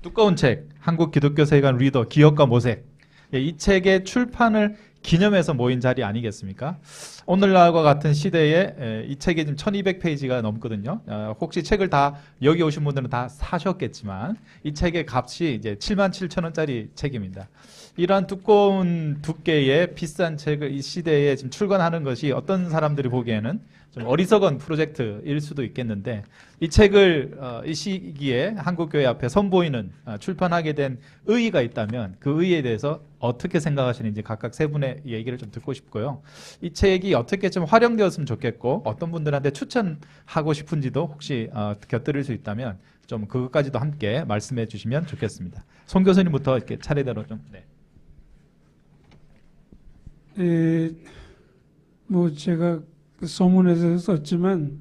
두꺼운 책, 한국 기독교 세계관 리더 기억과 모색, 이 책의 출판을 기념해서 모인 자리 아니겠습니까? 오늘날과 같은 시대에 이 책이 지금 1200페이지가 넘거든요. 혹시 책을 다 여기 오신 분들은 다 사셨겠지만 이 책의 값이 이제 77,000원짜리 책입니다. 이러한 두꺼운 두께의 비싼 책을 이 시대에 지금 출간하는 것이 어떤 사람들이 보기에는 좀 어리석은 프로젝트일 수도 있겠는데, 이 책을 이 시기에 한국교회 앞에 선보이는 출판하게 된 의의가 있다면 그 의의에 대해서 어떻게 생각하시는지 각각 세 분의 얘기를 좀 듣고 싶고요. 이 책이 어떻게 좀 활용되었으면 좋겠고 어떤 분들한테 추천하고 싶은지도 혹시 곁들일 수 있다면 좀 그것까지도 함께 말씀해 주시면 좋겠습니다. 송 교수님부터 이렇게 차례대로 좀. 네. 뭐 제가 그 소문에서 썼지만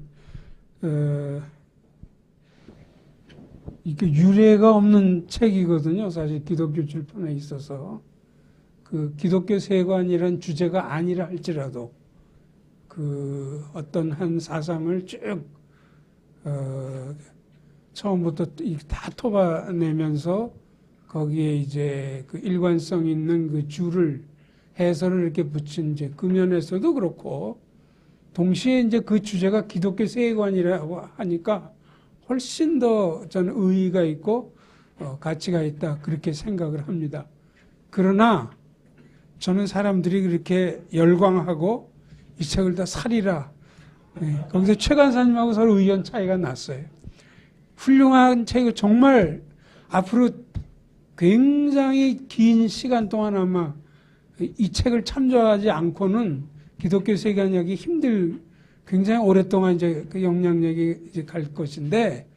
이게 유례가 없는 책이거든요. 사실 기독교 출판에 있어서 그 기독교 세관이란 주제가 아니라 할지라도 그 어떤 한 사상을 쭉 처음부터 다 토바내면서 거기에 이제 그 일관성 있는 그 줄을 해설을 이렇게 붙인 이제 그 면에서도 그렇고, 동시에 이제 그 주제가 기독교 세계관이라고 하니까 훨씬 더 저는 의의가 있고 가치가 있다 그렇게 생각을 합니다. 그러나 저는 사람들이 그렇게 열광하고 이 책을 다 사리라, 거기서 최 간사님하고 서로 의견 차이가 났어요. 훌륭한 책을 정말 앞으로 굉장히 긴 시간 동안 아마 이 책을 참조하지 않고는 기독교 세계관이 굉장히 오랫동안 이제 그 영향력이 이제 갈 것인데,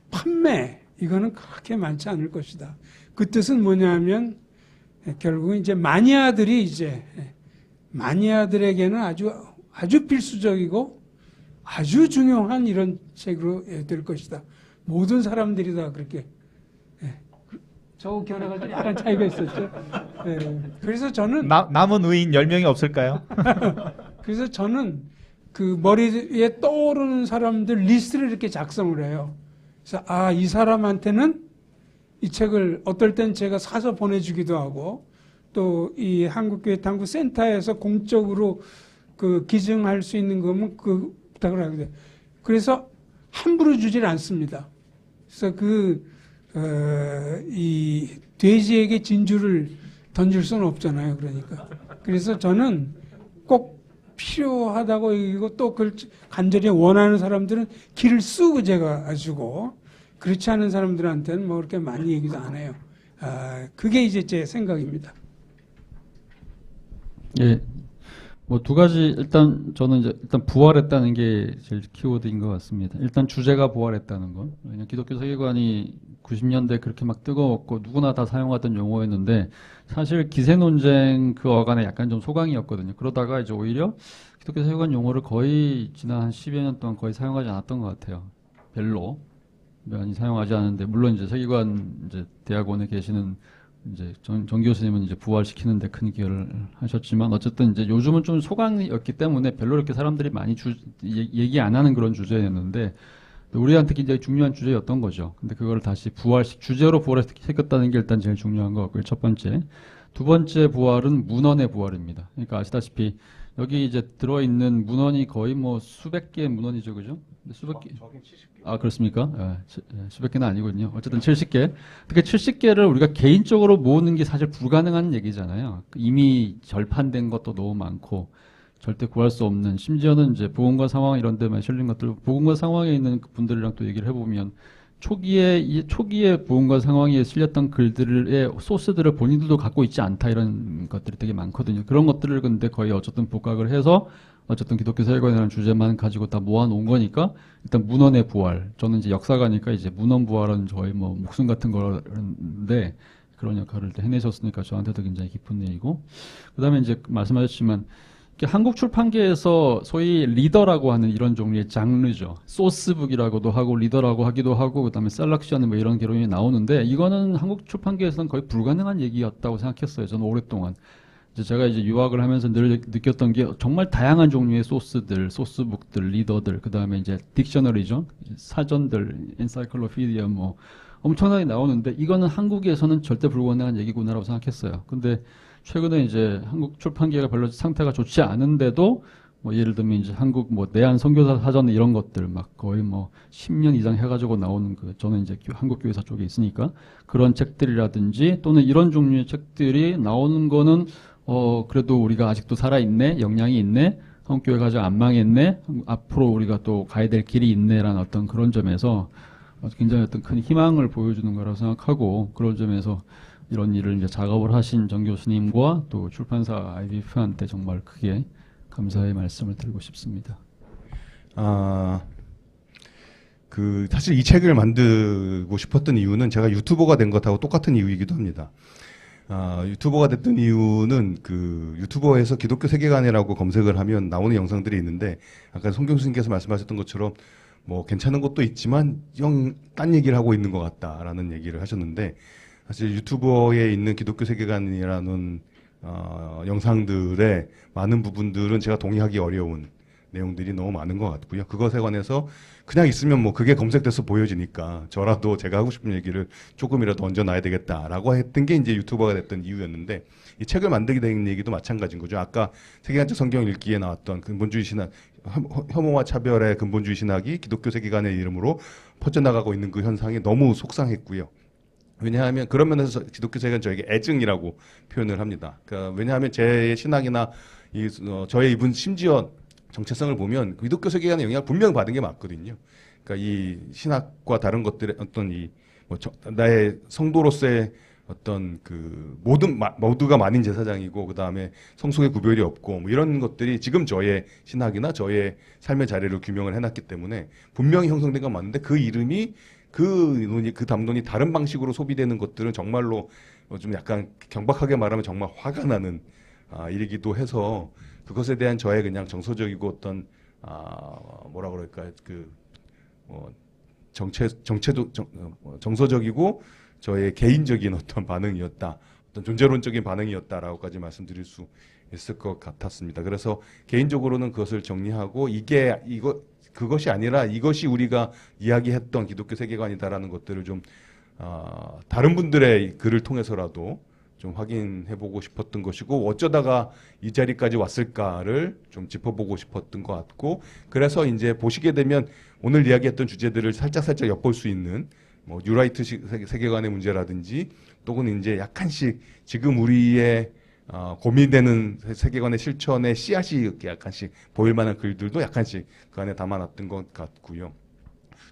판매 이거는 그렇게 많지 않을 것이다. 그 뜻은 뭐냐면 결국은 이제 마니아들에게는 아주 필수적이고 아주 중요한 이런 책으로 될 것이다. 모든 사람들이 다 그렇게. 저 견해가 좀 약간 차이가 있었죠. 그래서 저는 남은 의인 10명이 없을까요? 그래서 저는 그 머리 위에 떠오르는 사람들 리스트를 이렇게 작성을 해요. 그래서 이 사람한테는 이 책을 어떨 땐 제가 사서 보내주기도 하고, 또 이 한국교회 탐구센터에서 공적으로 그 기증할 수 있는 거면 그 부탁을 하게 돼요. 그래서 함부로 주질 않습니다. 그래서 이 돼지에게 진주를 던질 수는 없잖아요. 그러니까. 그래서 저는 꼭 필요하다고 이거 또 그걸 간절히 원하는 사람들은 길을 쓰고 제가 가지고 그렇지 않은 사람들한테는 뭐 그렇게 많이 얘기도 안 해요. 그게 이제 제 생각입니다. 예. 뭐 두 가지 일단 저는 이제 일단 부활했다는 게 제일 키워드인 것 같습니다. 일단 주제가 부활했다는 거. 왜냐면 기독교 세계관이 90년대 그렇게 막 뜨거웠고 누구나 다 사용하던 용어였는데 사실 기세 논쟁 그 어간에 약간 좀 소강이었거든요. 그러다가 이제 오히려 기독교 세계관 용어를 거의 지난 한 10여 년 동안 거의 사용하지 않았던 것 같아요. 별로 많이 사용하지 않는데 물론 이제 세계관 이제 대학원에 계시는 이제 정 교수님은 이제 부활시키는데 큰 기여를 하셨지만 어쨌든 이제 요즘은 좀 소강이었기 때문에 별로 이렇게 사람들이 많이 얘기 안 하는 그런 주제였는데 우리한테 굉장히 중요한 주제였던 거죠. 근데 그걸 다시 주제로 부활시켰다는 게 일단 제일 중요한 것 같고요. 첫 번째. 두 번째 부활은 문헌의 부활입니다. 그러니까 아시다시피 여기 이제 들어있는 문헌이 거의 뭐 수백 개의 문헌이죠, 그죠? 수백 개. 아, 그렇습니까? 수백 개는 아니거든요. 어쨌든 70개. 그러니까 70개를 우리가 개인적으로 모으는 게 사실 불가능한 얘기잖아요. 이미 절판된 것도 너무 많고, 절대 구할 수 없는, 심지어는 이제 복음과 상황 이런 데만 실린 것들, 복음과 상황에 있는 분들이랑 또 얘기를 해보면, 초기에 복음과 상황에 실렸던 글들의 소스들을 본인들도 갖고 있지 않다 이런 것들이 되게 많거든요. 그런 것들을 근데 거의 어쨌든 복각을 해서 어쨌든 기독교 세계관이라는 주제만 가지고 다 모아놓은 거니까 일단 문헌의 부활. 저는 이제 역사가니까 이제 문헌 부활은 저희 뭐 목숨 같은 거인데 그런 역할을 해내셨으니까 저한테도 굉장히 기쁜 일이고. 그다음에 이제 말씀하셨지만 한국 출판계에서 소위 리더라고 하는 이런 종류의 장르죠. 소스북이라고도 하고 리더라고 하기도 하고 그다음에 셀렉션 뭐 이런 개론이 나오는데 이거는 한국 출판계에서는 거의 불가능한 얘기였다고 생각했어요. 저는 오랫동안. 제가 이제 유학을 하면서 늘 느꼈던 게 정말 다양한 종류의 소스들, 소스북들, 리더들, 그 다음에 이제 딕셔너리죠. 사전들, 엔사이클로피디아 뭐 엄청나게 나오는데 이거는 한국에서는 절대 불가능한 얘기구나라고 생각했어요. 근데 최근에 이제 한국 출판계가 별로 상태가 좋지 않은데도 뭐 예를 들면 이제 한국 뭐 내한 선교사 사전 이런 것들 막 거의 뭐 10년 이상 해가지고 나오는 그 저는 이제 한국 교회사 쪽에 있으니까 그런 책들이라든지 또는 이런 종류의 책들이 나오는 거는 그래도 우리가 아직도 살아있네, 역량이 있네, 한국교회가 아직 안 망했네, 앞으로 우리가 또 가야 될 길이 있네라는 어떤 그런 점에서 굉장히 어떤 큰 희망을 보여주는 거라고 생각하고 그런 점에서 이런 일을 이제 작업을 하신 정 교수님과 또 출판사 IBF한테 정말 크게 감사의 말씀을 드리고 싶습니다. 사실 이 책을 만들고 싶었던 이유는 제가 유튜버가 된 것하고 똑같은 이유이기도 합니다. 유튜버가 됐던 이유는 유튜버에서 기독교 세계관이라고 검색을 하면 나오는 영상들이 있는데 아까 송 교수님께서 말씀하셨던 것처럼 뭐 괜찮은 것도 있지만 딴 얘기를 하고 있는 것 같다라는 얘기를 하셨는데 사실 유튜버에 있는 기독교 세계관이라는 영상들의 많은 부분들은 제가 동의하기 어려운 내용들이 너무 많은 것 같고요. 그것에 관해서 그냥 있으면 뭐 그게 검색돼서 보여지니까 저라도 제가 하고 싶은 얘기를 조금이라도 얹어놔야 되겠다라고 했던 게 이제 유튜버가 됐던 이유였는데 이 책을 만들게 된 얘기도 마찬가지인 거죠. 아까 세계관적 성경 읽기에 나왔던 근본주의 신학, 혐오와 차별의 근본주의 신학이 기독교 세계관의 이름으로 퍼져나가고 있는 그 현상이 너무 속상했고요. 왜냐하면 그런 면에서 기독교 세계는 저에게 애증이라고 표현을 합니다. 그러니까 왜냐하면 제 신학이나 저의 이분 심지어 정체성을 보면 기독교 세계관의 영향을 분명 받은 게 맞거든요. 그러니까 이 신학과 다른 것들의 어떤 나의 성도로서의 어떤 모두가 만인 제사장이고 그 다음에 성속의 구별이 없고 뭐 이런 것들이 지금 저의 신학이나 저의 삶의 자리를 규명을 해놨기 때문에 분명히 형성된 건 맞는데 그 이름이 그 담론이 다른 방식으로 소비되는 것들은 정말로 좀 약간 경박하게 말하면 정말 화가 나는 일이기도 해서 그것에 대한 저의 그냥 정서적이고 어떤 뭐라 그럴까요? 정서적이고 저의 개인적인 어떤 반응이었다. 어떤 존재론적인 반응이었다라고까지 말씀드릴 수 있을 것 같았습니다. 그래서 개인적으로는 그것을 정리하고 그것이 아니라 이것이 우리가 이야기했던 기독교 세계관이다라는 것들을 좀 다른 분들의 글을 통해서라도 좀 확인해보고 싶었던 것이고 어쩌다가 이 자리까지 왔을까를 좀 짚어보고 싶었던 것 같고 그래서 이제 보시게 되면 오늘 이야기했던 주제들을 살짝 엿볼 수 있는 뭐 뉴라이트 세계관의 문제라든지 또는 이제 약간씩 지금 우리의 고민되는 세계관의 실천의 씨앗이 이렇게 약간씩 보일 만한 글들도 약간씩 그 안에 담아놨던 것 같고요.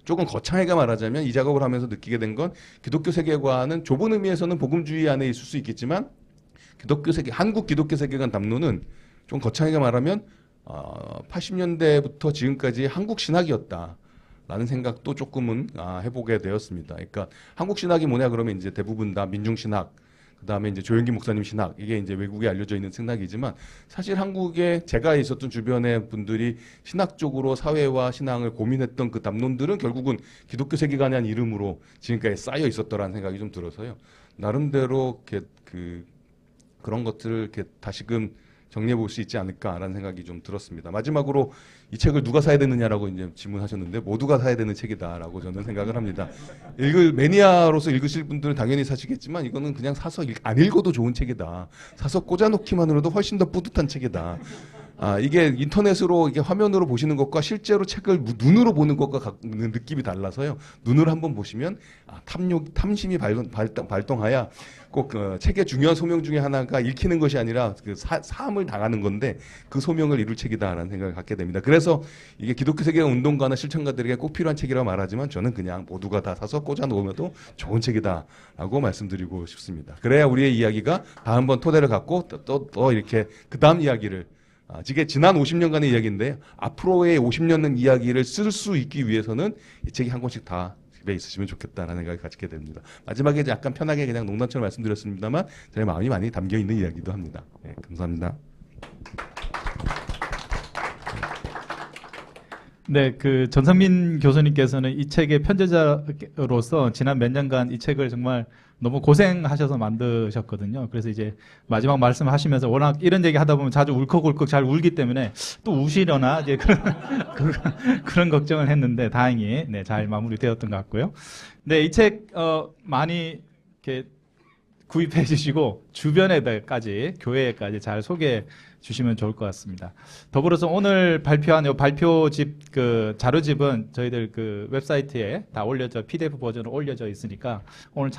조금 거창하게 말하자면 이 작업을 하면서 느끼게 된 건 기독교 세계관은 좁은 의미에서는 복음주의 안에 있을 수 있겠지만 한국 기독교 세계관 담론은 좀 거창하게 말하면 80년대부터 지금까지 한국 신학이었다라는 생각도 조금은 해보게 되었습니다. 그러니까 한국 신학이 뭐냐 그러면 이제 대부분 다 민중 신학, 그 다음에 이제 조영기 목사님 신학, 이게 이제 외국에 알려져 있는 신학이지만 사실 한국에 제가 있었던 주변의 분들이 신학적으로 사회와 신앙을 고민했던 그 담론들은 결국은 기독교 세계관이라는 이름으로 지금까지 쌓여 있었더라는 생각이 좀 들어서요. 나름대로 이렇게 그런 것들을 이렇게 다시금 정리해 볼 수 있지 않을까라는 생각이 좀 들었습니다. 마지막으로 이 책을 누가 사야 되느냐라고 이제 질문하셨는데 모두가 사야 되는 책이다라고 저는 생각을 합니다. 매니아로서 읽으실 분들은 당연히 사시겠지만 이거는 그냥 사서 안 읽어도 좋은 책이다. 사서 꽂아놓기만으로도 훨씬 더 뿌듯한 책이다. 이게 인터넷으로 이게 화면으로 보시는 것과 실제로 책을 눈으로 보는 것과 갖는 느낌이 달라서요. 눈으로 한번 보시면 탐심이 발동하여 꼭 책의 중요한 소명 중에 하나가 읽히는 것이 아니라 그 사함을 당하는 건데 그 소명을 이룰 책이다라는 생각을 갖게 됩니다. 그래서 이게 기독교 세계관 운동가나 실천가들에게 꼭 필요한 책이라고 말하지만 저는 그냥 모두가 다 사서 꽂아 놓으면도 좋은 책이다라고 말씀드리고 싶습니다. 그래야 우리의 이야기가 다음번 토대를 갖고 또 이렇게 그 다음 이야기를 이게 지난 50년간의 이야기인데 앞으로의 50년의 이야기를 쓸 수 있기 위해서는 이 책이 한 권씩 다 집에 있으시면 좋겠다라는 생각을 가지게 됩니다. 마지막에 이제 약간 편하게 그냥 농담처럼 말씀드렸습니다만 제 마음이 많이 담겨 있는 이야기도 합니다. 네, 감사합니다. 네, 그 전성민 교수님께서는 이 책의 편집자로서 지난 몇 년간 이 책을 정말 너무 고생하셔서 만드셨거든요. 그래서 이제 마지막 말씀하시면서 워낙 이런 얘기 하다 보면 자주 울컥울컥 잘 울기 때문에 또 우시려나 이제 그런 걱정을 했는데 다행히 네, 잘 마무리되었던 것 같고요. 네, 이 책 많이 이렇게 구입해 주시고 주변에까지 교회에까지 잘 소개해 주시면 좋을 것 같습니다. 더불어서 오늘 발표한 이 발표집 그 자료집은 저희들 그 웹사이트에 다 PDF 버전으로 올려져 있으니까 오늘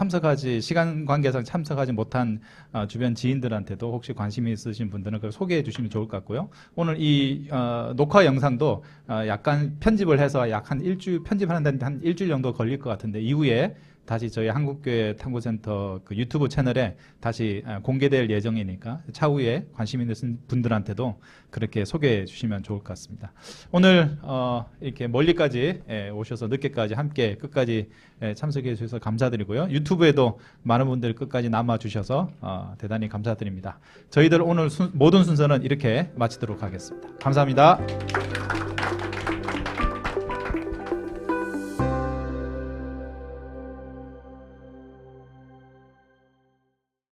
시간 관계상 참석하지 못한 주변 지인들한테도 혹시 관심이 있으신 분들은 그걸 소개해 주시면 좋을 것 같고요. 오늘 이 녹화 영상도 약간 편집을 해서 약 한 일주일 편집하는데 한 일주일 정도 걸릴 것 같은데 이후에 다시 저희 한국교회 탐구센터 그 유튜브 채널에 다시 공개될 예정이니까 차후에 관심 있는 분들한테도 그렇게 소개해 주시면 좋을 것 같습니다. 오늘 이렇게 멀리까지 오셔서 늦게까지 함께 끝까지 참석해 주셔서 감사드리고요. 유튜브에도 많은 분들 끝까지 남아 주셔서 대단히 감사드립니다. 저희들 오늘 모든 순서는 이렇게 마치도록 하겠습니다. 감사합니다.